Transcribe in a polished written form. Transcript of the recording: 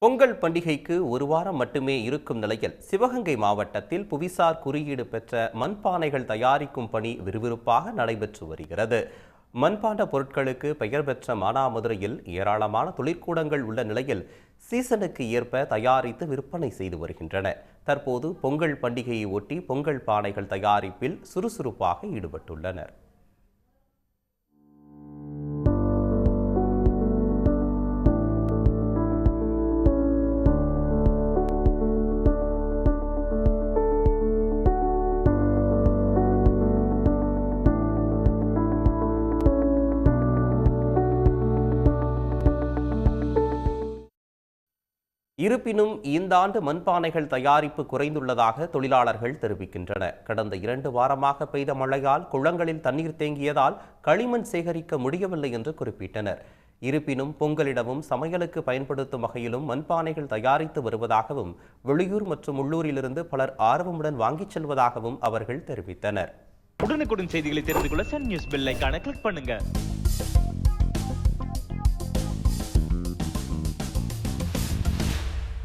பொங்கல் பண்டிகைக்கு ஒரு வாரம் மட்டுமே இருக்கும் நிலையில் சிவகங்கை மாவட்டத்தில் புவிசார் குறியீடு பெற்ற மண்பானைகள் தயாரிக்கும் பணி விறுவிறுப்பாக நடைபெற்று வருகிறது. மண்பாண்ட பொருட்களுக்கு பெயர் பெற்ற மானாமதுரையில் ஏராளமான தொழிற்கூடங்கள் உள்ள நிலையில் சீசனுக்கு ஏற்ப தயாரித்து விற்பனை செய்து வருகின்றன. தற்போது பொங்கல் பண்டிகையை ஒட்டி பொங்கல் பானைகள் தயாரிப்பில் சுறுசுறுப்பாக ஈடுபட்டுள்ளனர். இருப்பினும் இந்த ஆண்டு மண்பானைகள் தயாரிப்பு குறைந்துள்ளதாக தொழிலாளர்கள் தெரிவிக்கின்றனர். கடந்த 2 வாரமாக பெய்த மழையால் குளங்களில் தண்ணீர் தேங்கியதால் களிமண் சேகரிக்க முடியவில்லை என்று குறிப்பிட்டனர். இருப்பினும் பொங்கலிடமும் சமையலுக்கு பயன்படுத்தும் வகையிலும் மண்பானைகள் தயாரித்து வருவதாகவும் வெளியூர் மற்றும் உள்ளூரிலிருந்து பலர் ஆர்வமுடன் வாங்கிச் செல்வதாகவும் அவர்கள் தெரிவித்தனர். உடனுக்குடன் செய்திகளை தெரிந்து கொள்ள சன் நியூஸ் பெல் ஐகானை கிளிக் பண்ணுங்க.